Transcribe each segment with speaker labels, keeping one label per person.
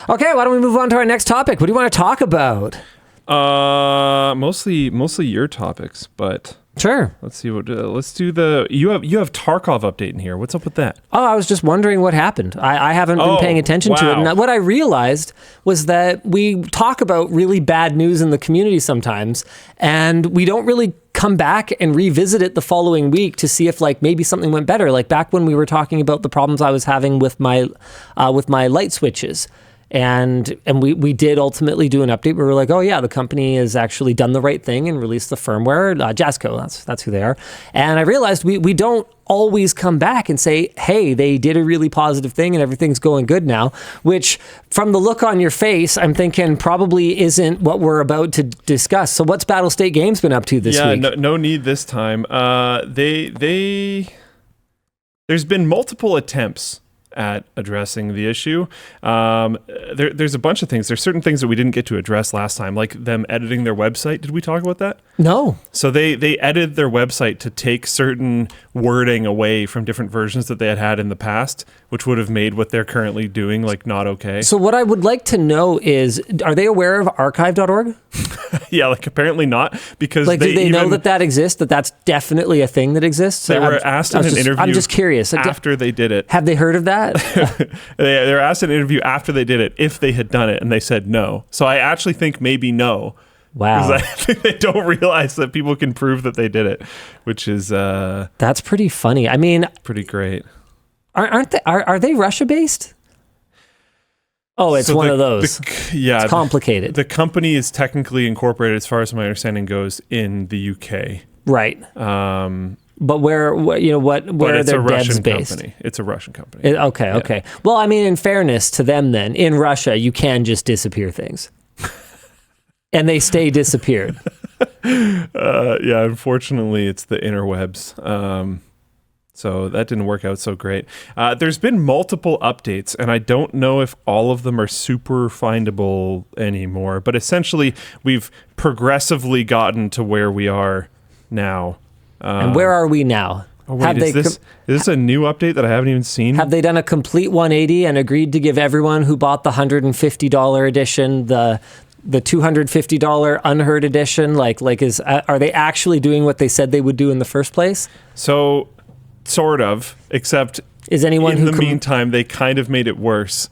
Speaker 1: Okay, why don't we move on to our next topic? What do you want to talk about?
Speaker 2: Mostly your topics, but
Speaker 1: sure.
Speaker 2: Let's see what. Let's do the. You have Tarkov update in here. What's up with that?
Speaker 1: Oh, I was just wondering what happened. I haven't been paying attention to it. And what I realized was that we talk about really bad news in the community sometimes, and we don't really come back and revisit it the following week to see if like maybe something went better. Like back when we were talking about the problems I was having with my light switches. And we did ultimately do an update where we were like, oh yeah, the company has actually done the right thing and released the firmware. Jasco, that's who they are. And I realized we don't always come back and say, hey, they did a really positive thing and everything's going good now, which from the look on your face, I'm thinking probably isn't what we're about to discuss. So what's Battlestate Games been up to this week?
Speaker 2: Yeah, no need this time. There's been multiple attempts at addressing the issue. There's a bunch of things. There's certain things that we didn't get to address last time, like them editing their website. Did we talk about that?
Speaker 1: No.
Speaker 2: So they edited their website to take certain wording away from different versions that they had in the past, which would have made what they're currently doing like not okay.
Speaker 1: So what I would like to know is, are they aware of archive.org?
Speaker 2: Yeah, like apparently not, because
Speaker 1: like, do they know that exists, that's definitely a thing that exists?
Speaker 2: They were asked in an interview.
Speaker 1: I'm just curious.
Speaker 2: After they did it.
Speaker 1: Have they heard of that?
Speaker 2: They were asked in an interview after they did it if they had done it, and they said no. So I actually think maybe no.
Speaker 1: Wow.
Speaker 2: Because I think they don't realize that people can prove that they did it, which is...
Speaker 1: that's pretty funny. I mean...
Speaker 2: Pretty great.
Speaker 1: Are they Russia-based? Oh, it's one of those.
Speaker 2: Yeah.
Speaker 1: It's complicated.
Speaker 2: The company is technically incorporated, as far as my understanding goes, in the UK.
Speaker 1: Right. But where are their devs based?
Speaker 2: Company. It's a Russian company.
Speaker 1: Okay. Well, I mean, in fairness to them then, in Russia, you can just disappear things. And they stay disappeared.
Speaker 2: Yeah, unfortunately, it's the interwebs. So that didn't work out so great. There's been multiple updates, and I don't know if all of them are super findable anymore. But essentially, we've progressively gotten to where we are now.
Speaker 1: And where are we now?
Speaker 2: Oh, wait, is this a new update that I haven't even seen?
Speaker 1: Have they done a complete 180 and agreed to give everyone who bought the $150 edition the $250 Unheard Edition? Are they actually doing what they said they would do in the first place?
Speaker 2: So, sort of, except
Speaker 1: in the
Speaker 2: meantime, they kind of made it worse.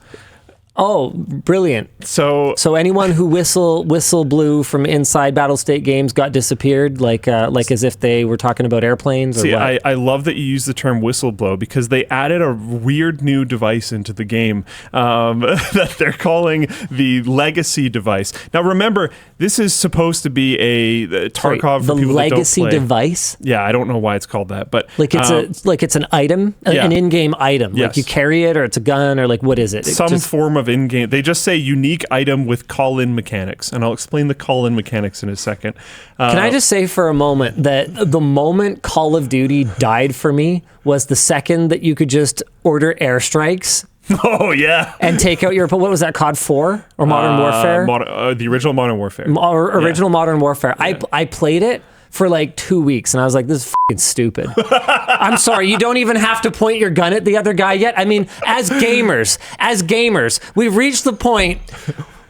Speaker 1: Oh, brilliant. So anyone who whistle blew from inside Battlestate Games got disappeared, like as if they were talking about airplanes?
Speaker 2: See,
Speaker 1: or what?
Speaker 2: I love that you use the term whistleblow, because they added a weird new device into the game that they're calling the legacy device. Now, remember, this is supposed to be a Tarkov for people that don't
Speaker 1: legacy
Speaker 2: play.
Speaker 1: Device?
Speaker 2: Yeah, I don't know why it's called that, but
Speaker 1: it's an item, an in-game item.
Speaker 2: Yes.
Speaker 1: Like you carry it, or it's a gun, or like what is it?
Speaker 2: Some form of in-game. They just say unique item with call-in mechanics, and I'll explain the call-in mechanics in a second.
Speaker 1: Can I just say for a moment that the moment Call of Duty died for me was the second that you could just order airstrikes.
Speaker 2: Oh, yeah.
Speaker 1: And take out your... What was that, COD 4? Or Modern Warfare?
Speaker 2: The original Modern Warfare.
Speaker 1: Modern Warfare. Yeah. I played it for like 2 weeks, and I was like, this is fucking stupid. I'm sorry, you don't even have to point your gun at the other guy yet. I mean, as gamers, we've reached the point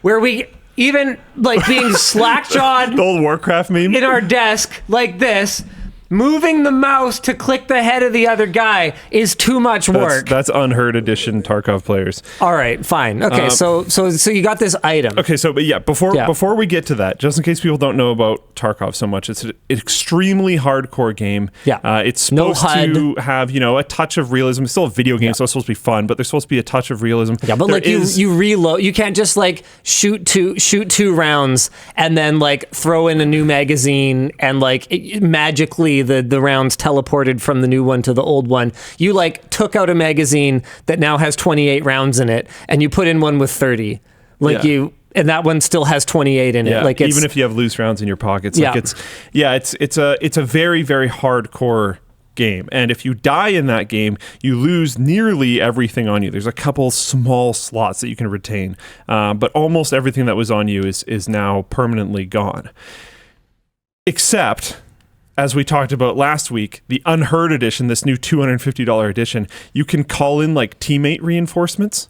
Speaker 1: where we even, like, being slack-jawed...
Speaker 2: The old Warcraft meme?
Speaker 1: ...in our desk, like this... Moving the mouse to click the head of the other guy is too much work.
Speaker 2: That's Unheard Edition Tarkov players.
Speaker 1: All right, fine. Okay, so you got this item.
Speaker 2: Okay, but yeah, before we get to that, just in case people don't know about Tarkov so much, it's an extremely hardcore game.
Speaker 1: Yeah.
Speaker 2: It's supposed to have, a touch of realism. It's still a video game, so it's supposed to be fun, but there's supposed to be a touch of realism.
Speaker 1: Yeah, but you reload. You can't just like shoot two rounds and then like throw in a new magazine and like magically the rounds teleported from the new one to the old one. You like took out a magazine that now has 28 rounds in it, and you put in one with 30. And that one still has 28 in it.
Speaker 2: Yeah,
Speaker 1: like
Speaker 2: even if you have loose rounds in your pockets.
Speaker 1: Yeah.
Speaker 2: It's a very, very hardcore game. And if you die in that game, you lose nearly everything on you. There's a couple small slots that you can retain. But almost everything that was on you is now permanently gone. Except, as we talked about last week, the Unheard Edition, this new $250 edition, you can call in like teammate reinforcements.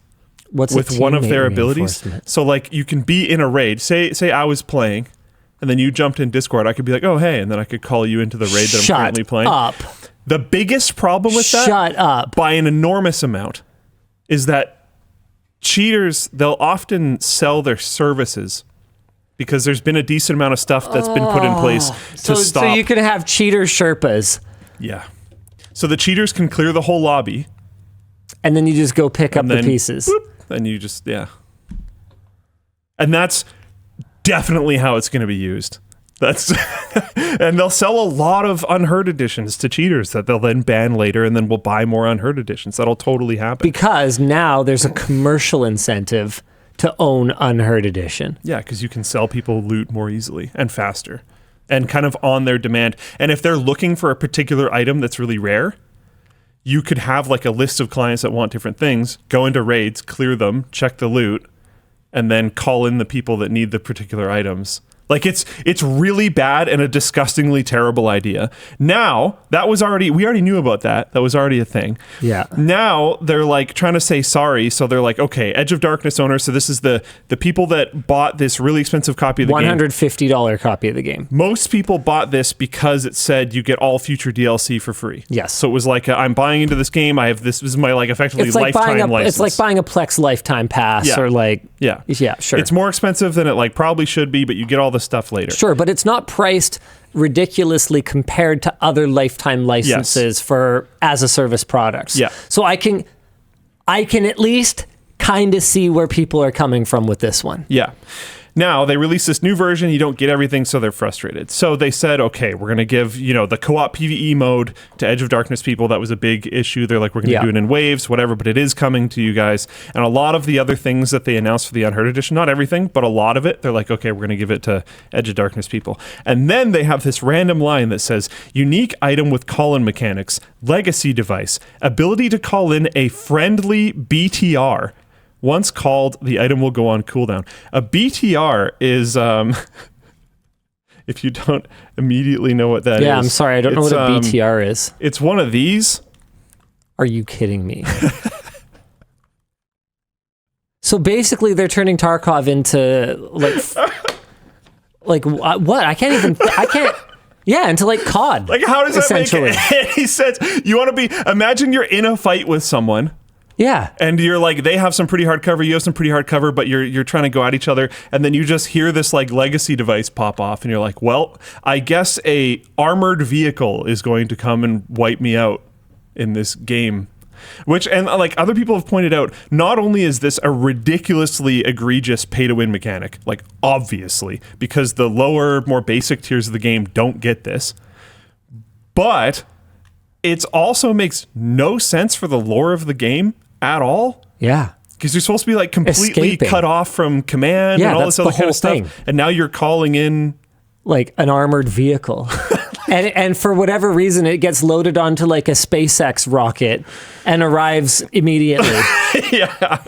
Speaker 1: What's
Speaker 2: with one of their abilities. So like you can be in a raid. Say I was playing, and then you jumped in Discord. I could be like, oh hey, and then I could call you into the raid that I'm currently playing.
Speaker 1: Shut up.
Speaker 2: The biggest problem with that,
Speaker 1: Shut up,
Speaker 2: by an enormous amount, is that cheaters, they'll often sell their services because there's been a decent amount of stuff that's been put in place to stop.
Speaker 1: So you can have cheater Sherpas.
Speaker 2: Yeah. So the cheaters can clear the whole lobby.
Speaker 1: And then you just go pick up the pieces.
Speaker 2: Whoop, and you just, yeah. And that's definitely how it's going to be used. That's and they'll sell a lot of Unheard Editions to cheaters that they'll then ban later, and then we'll buy more Unheard Editions. That'll totally happen.
Speaker 1: Because now there's a commercial incentive to own Unheard Edition.
Speaker 2: Yeah, because you can sell people loot more easily and faster and kind of on their demand. And if they're looking for a particular item that's really rare, you could have like a list of clients that want different things, go into raids, clear them, check the loot, and then call in the people that need the particular items. Like it's really bad and a disgustingly terrible idea. Now, we already knew about that. That was already a thing.
Speaker 1: Yeah.
Speaker 2: Now they're like trying to say sorry. So they're like, okay, Edge of Darkness owners. So this is the people that bought this really expensive copy of the game.
Speaker 1: $150 copy of the game.
Speaker 2: Most people bought this because it said you get all future DLC for free.
Speaker 1: Yes.
Speaker 2: So it was like, I'm buying into this game. I have this is my like effectively
Speaker 1: It's like
Speaker 2: lifetime license.
Speaker 1: It's like buying a Plex lifetime pass or like, yeah, sure.
Speaker 2: It's more expensive than it like probably should be, but you get all the stuff later.
Speaker 1: Sure, but it's not priced ridiculously compared to other lifetime licenses for as a service products.
Speaker 2: Yeah.
Speaker 1: So I can at least kind of see where people are coming from with this one.
Speaker 2: Yeah. Now, they released this new version. You don't get everything, so they're frustrated. So they said, okay, we're going to give, the co-op PvE mode to Edge of Darkness people. That was a big issue. They're like, we're going to do it in waves, whatever, but it is coming to you guys. And a lot of the other things that they announced for the Unheard Edition, not everything, but a lot of it, they're like, okay, we're going to give it to Edge of Darkness people. And then they have this random line that says, unique item with call-in mechanics, legacy device, ability to call in a friendly BTR. Once called, the item will go on cooldown. A BTR is, if you don't immediately know what that is.
Speaker 1: Yeah, I'm sorry, I don't know what a BTR is.
Speaker 2: It's one of these.
Speaker 1: Are you kidding me? So basically, they're turning Tarkov into like what? I can't. Yeah, into like COD.
Speaker 2: Like, how does that make any sense? You want to be? Imagine you're in a fight with someone.
Speaker 1: Yeah.
Speaker 2: And you're like, they have some pretty hard cover, you have some pretty hard cover, but you're trying to go at each other, and then you just hear this like legacy device pop off, and you're like, well, I guess a armored vehicle is going to come and wipe me out in this game. Which, and like other people have pointed out, not only is this a ridiculously egregious pay-to-win mechanic, like obviously, because the lower, more basic tiers of the game don't get this, but it also makes no sense for the lore of the game at all.
Speaker 1: Yeah.
Speaker 2: Because you're supposed to be like completely cut off from command and all this other kind of stuff. And now you're calling in
Speaker 1: like an armored vehicle. and for whatever reason, it gets loaded onto like a SpaceX rocket and arrives immediately.
Speaker 2: Yeah.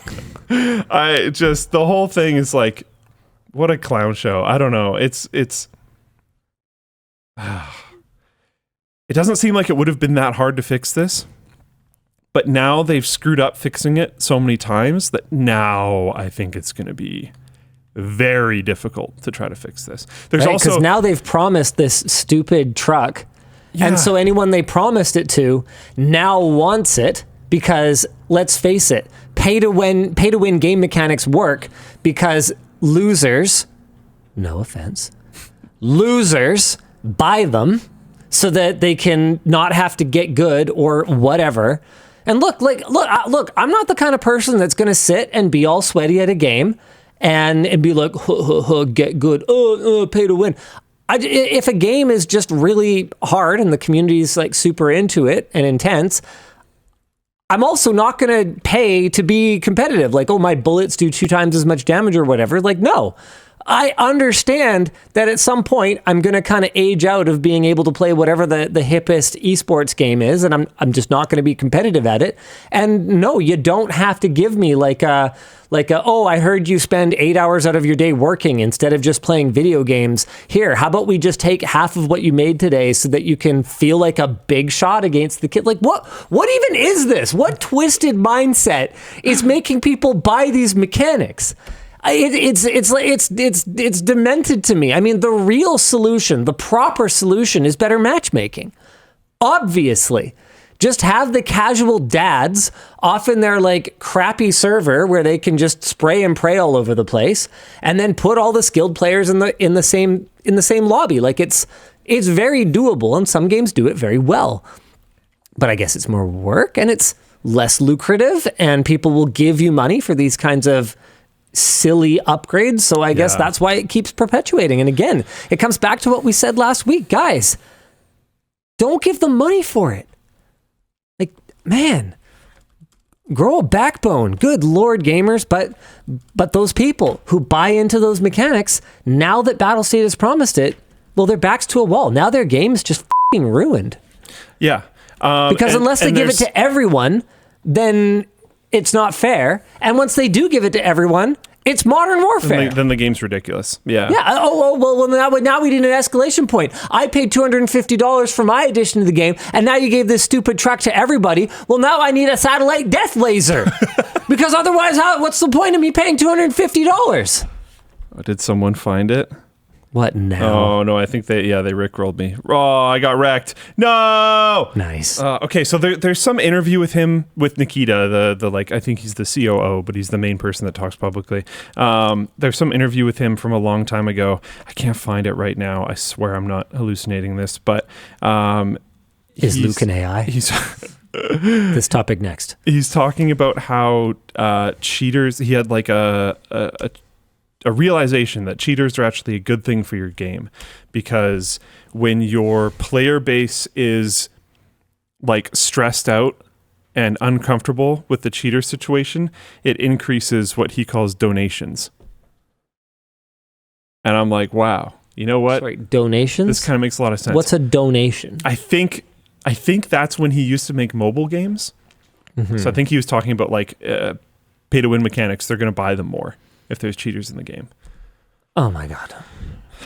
Speaker 2: The whole thing is like, what a clown show. I don't know. It doesn't seem like it would have been that hard to fix this. But now they've screwed up fixing it so many times that now I think it's going to be very difficult to try to fix this. There's also
Speaker 1: because now they've promised this stupid truck, and so anyone they promised it to now wants it because let's face it, pay to win game mechanics work because losers, no offense, losers buy them so that they can not have to get good or whatever. And look, I'm not the kind of person that's going to sit and be all sweaty at a game and be like, get good, pay to win. If a game is just really hard and the community's like super into it and intense, I'm also not going to pay to be competitive. Like, oh, my bullets do 2 times as much damage or whatever. Like, no. I understand that at some point I'm going to kind of age out of being able to play whatever the hippest esports game is, and I'm just not going to be competitive at it. And no, you don't have to give me like a oh, I heard you spend 8 hours out of your day working instead of just playing video games. Here, how about we just take half of what you made today so that you can feel like a big shot against the kid? Like, what even is this? What twisted mindset is making people buy these mechanics? It's demented to me. I mean, the real solution, the proper solution, is better matchmaking. Obviously. Just have the casual dads off in their like crappy server where they can just spray and pray all over the place, and then put all the skilled players in the same lobby. Like it's very doable, and some games do it very well. But I guess it's more work and it's less lucrative, and people will give you money for these kinds of silly upgrades. So I guess that's why it keeps perpetuating. And again, it comes back to what we said last week, guys. Don't give them money for it. Like, man, grow a backbone. Good Lord, gamers. But those people who buy into those mechanics, now that Battlestate has promised it, well, their back's to a wall. Now their game's just f***ing ruined.
Speaker 2: Yeah.
Speaker 1: Because unless they give it to everyone, then it's not fair. And once they do give it to everyone, it's modern warfare.
Speaker 2: Then the game's ridiculous. Yeah.
Speaker 1: Yeah. Well, now we need an escalation point. I paid $250 for my addition to the game, and now you gave this stupid truck to everybody. Well, now I need a satellite death laser. Because otherwise, what's the point of me paying $250?
Speaker 2: Did someone find it?
Speaker 1: What now?
Speaker 2: Oh, no, I think they rickrolled me. Oh, I got wrecked. No!
Speaker 1: Nice.
Speaker 2: Okay, so there's some interview with him, with Nikita, the like, I think he's the COO, but he's the main person that talks publicly. There's some interview with him from a long time ago. I can't find it right now. I swear I'm not hallucinating this, but...
Speaker 1: Is Luke an AI? This topic next.
Speaker 2: He's talking about how cheaters... He had like a realization that cheaters are actually a good thing for your game, because when your player base is like stressed out and uncomfortable with the cheater situation, it increases what he calls donations. And I'm like, wow, you know what?
Speaker 1: Sorry, donations?
Speaker 2: This kind of makes a lot of sense.
Speaker 1: What's a donation?
Speaker 2: I think that's when he used to make mobile games. Mm-hmm. So I think he was talking about like pay to win mechanics. They're going to buy them more if there's cheaters in the game.
Speaker 1: Oh my God.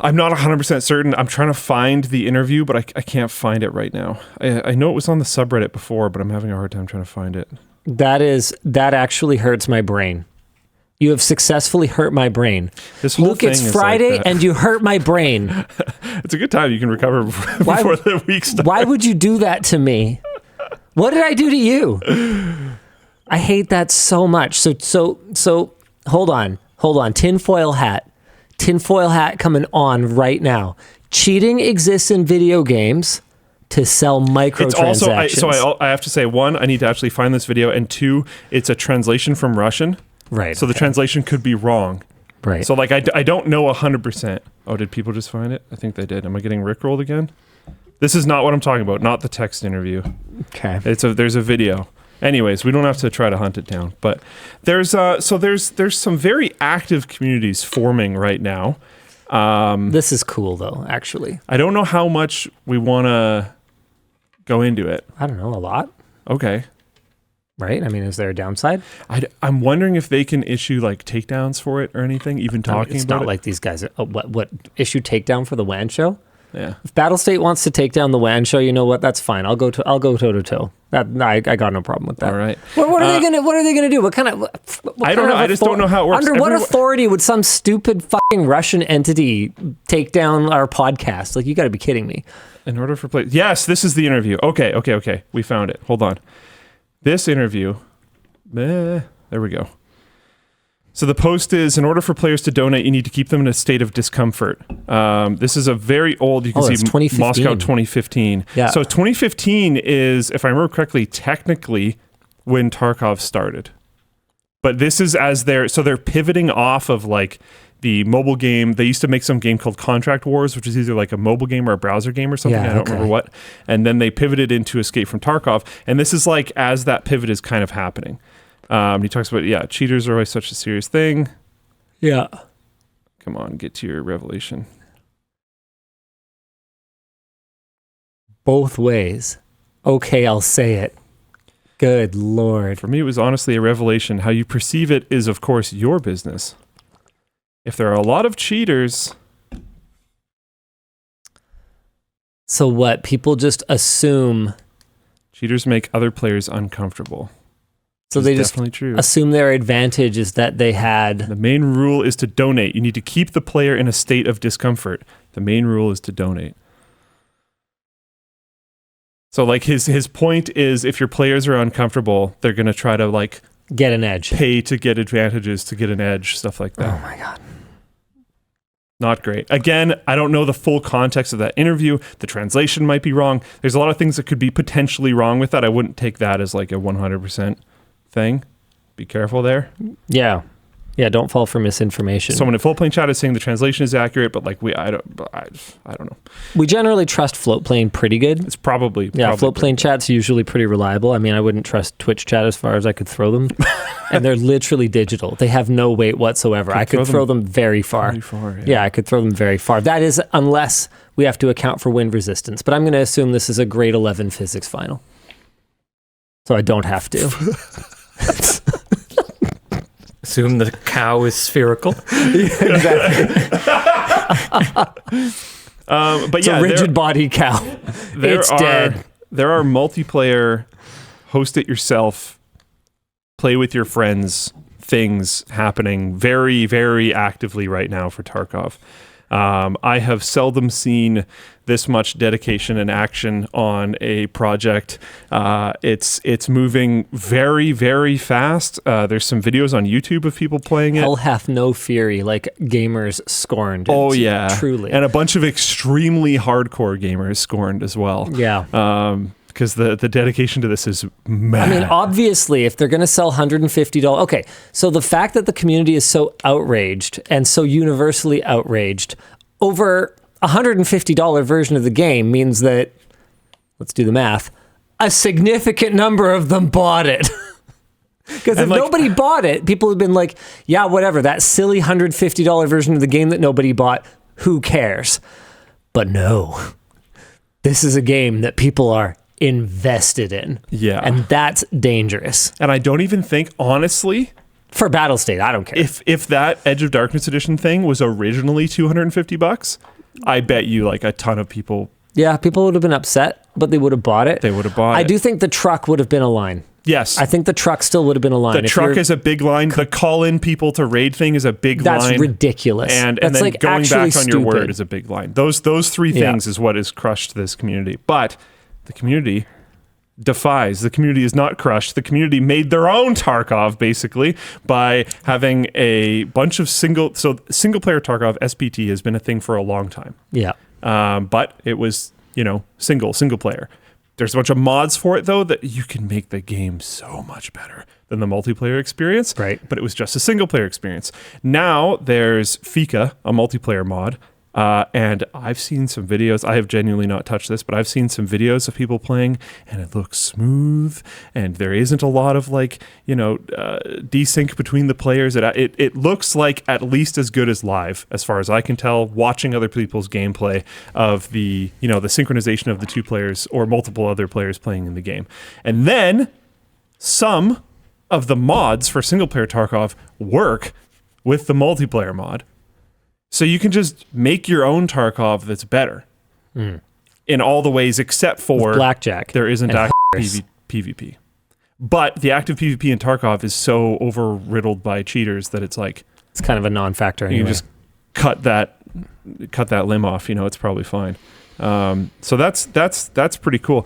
Speaker 2: I'm not 100% certain. I'm trying to find the interview, but I can't find it right now. I know it was on the subreddit before, but I'm having a hard time trying to find it. That actually hurts my brain. You have successfully hurt my brain.
Speaker 1: This whole Luke, thing it's Friday and you hurt my brain.
Speaker 2: It's a good time. You can recover before the week starts.
Speaker 1: Why would you do that to me? What did I do to you? I hate that so much. So hold on. Tinfoil hat coming on right now. Cheating exists in video games to sell microtransactions.
Speaker 2: It's also, I have to say, one, I need to actually find this video, and two, it's a translation from Russian.
Speaker 1: Right.
Speaker 2: So the translation could be wrong.
Speaker 1: Right.
Speaker 2: So like, I don't know 100%. Oh, did people just find it? I think they did. Am I getting rickrolled again? This is not what I'm talking about. Not the text interview.
Speaker 1: Okay.
Speaker 2: There's a video. Anyways, we don't have to try to hunt it down, but there's some very active communities forming right now.
Speaker 1: This is cool though, actually.
Speaker 2: I don't know how much we want to go into it.
Speaker 1: I don't know, a lot.
Speaker 2: Okay.
Speaker 1: Right? I mean, is there a downside?
Speaker 2: I'm wondering if they can issue like takedowns for it or anything, even talking about it.
Speaker 1: It's not like these guys, what issue takedown for the WAN show?
Speaker 2: Yeah.
Speaker 1: If Battlestate wants to take down the WAN show, you know what? That's fine. I'll go toe to toe. I got no problem with that.
Speaker 2: All right.
Speaker 1: What are they gonna do? What kind of?
Speaker 2: I don't know. I just don't know how it works.
Speaker 1: Under what authority would some stupid fucking Russian entity take down our podcast? Like, you got to be kidding me.
Speaker 2: In order for play, yes, this is the interview. Okay. We found it. Hold on. This interview. There we go. So the post is, in order for players to donate, you need to keep them in a state of discomfort. This is a very old, you can see 2015. Moscow 2015.
Speaker 1: Yeah.
Speaker 2: So 2015 is, if I remember correctly, technically when Tarkov started. But this is they're pivoting off of like the mobile game. They used to make some game called Contract Wars, which is either like a mobile game or a browser game or something. I don't remember what. And then they pivoted into Escape from Tarkov. And this is like as that pivot is kind of happening. He talks about, cheaters are always such a serious thing.
Speaker 1: Yeah.
Speaker 2: Come on, get to your revelation.
Speaker 1: Both ways. Okay, I'll say it. Good Lord.
Speaker 2: For me, it was honestly a revelation. How you perceive it is, of course, your business. If there are a lot of cheaters...
Speaker 1: So what? People just assume...
Speaker 2: Cheaters make other players uncomfortable.
Speaker 1: So they just
Speaker 2: definitely true.
Speaker 1: Assume their advantage is that they had...
Speaker 2: The main rule is to donate. You need to keep the player in a state of discomfort. The main rule is to donate. So like his point is, if your players are uncomfortable, they're going to try to like...
Speaker 1: Get an edge.
Speaker 2: Pay to get advantages, to get an edge, stuff like that.
Speaker 1: Oh my God.
Speaker 2: Not great. Again, I don't know the full context of that interview. The translation might be wrong. There's a lot of things that could be potentially wrong with that. I wouldn't take that as like a 100% thing. Be careful there.
Speaker 1: Yeah. Yeah, don't fall for misinformation.
Speaker 2: Someone in Float Plane chat is saying the translation is accurate, but like I don't know.
Speaker 1: We generally trust Float Plane pretty good.
Speaker 2: It's probably
Speaker 1: Float Plane chat's usually pretty reliable. I mean, I wouldn't trust Twitch chat as far as I could throw them. And they're literally digital. They have no weight whatsoever. I could throw them very far.
Speaker 2: Very far,
Speaker 1: yeah, I could throw them very far. That is unless we have to account for wind resistance. But I'm going to assume this is a grade 11 physics final. So I don't have to.
Speaker 3: Assume the cow is spherical.
Speaker 1: Yeah, exactly.
Speaker 2: But
Speaker 1: it's
Speaker 2: yeah,
Speaker 1: a rigid-bodied cow. It's dead.
Speaker 2: There are multiplayer, host it yourself, play with your friends, things happening very, very actively right now for Tarkov. I have seldom seen this much dedication and action on a project. It's moving very, very fast. There's some videos on YouTube of people playing it.
Speaker 1: Hell hath no fury, like gamers scorned.
Speaker 2: Oh, yeah.
Speaker 1: Truly.
Speaker 2: And a bunch of extremely hardcore gamers scorned as well.
Speaker 1: Yeah.
Speaker 2: Because the dedication to this is mad.
Speaker 1: I mean, obviously, if they're going to sell $150... Okay, so the fact that the community is so outraged and so universally outraged over $150 version of the game means that, let's do the math, a significant number of them bought it. Because if nobody bought it, people have been like, yeah, whatever, that silly $150 version of the game that nobody bought, who cares? But no, this is a game that people are invested in.
Speaker 2: Yeah.
Speaker 1: And that's dangerous.
Speaker 2: And I don't even think, honestly...
Speaker 1: For Battlestate, I don't care.
Speaker 2: If that Edge of Darkness edition thing was originally $250, I bet you like a ton of people...
Speaker 1: Yeah, people would have been upset, but they would have bought it.
Speaker 2: They would have bought it.
Speaker 1: I do think the truck would have been a line.
Speaker 2: Yes.
Speaker 1: I think the truck still would have been a line.
Speaker 2: The truck is a big line. The call-in people to raid thing is a big line.
Speaker 1: That's ridiculous.
Speaker 2: And
Speaker 1: that's
Speaker 2: then
Speaker 1: like
Speaker 2: going back on
Speaker 1: stupid.
Speaker 2: your word is a big line. Those three things is what has crushed this community. But the community defies. The community is not crushed. The community made their own Tarkov, basically, by having a bunch of single-player Tarkov, SPT, has been a thing for a long time.
Speaker 1: Yeah.
Speaker 2: But it was, single player. There's a bunch of mods for it, though, that you can make the game so much better than the multiplayer experience.
Speaker 1: Right.
Speaker 2: But it was just a single-player experience. Now there's Fika, a multiplayer mod, and I've seen some videos. I have genuinely not touched this, but I've seen some videos of people playing, and it looks smooth, and there isn't a lot of, desync between the players. It looks like at least as good as live, as far as I can tell, watching other people's gameplay of the synchronization of the two players or multiple other players playing in the game. And then some of the mods for single-player Tarkov work with the multiplayer mod. So you can just make your own Tarkov that's better in all the ways except for
Speaker 1: with blackjack.
Speaker 2: There isn't active PvP. But the active PvP in Tarkov is so over-riddled by cheaters that it's like...
Speaker 1: It's kind of a non-factor anyway.
Speaker 2: You can just cut that limb off, it's probably fine. So that's pretty cool.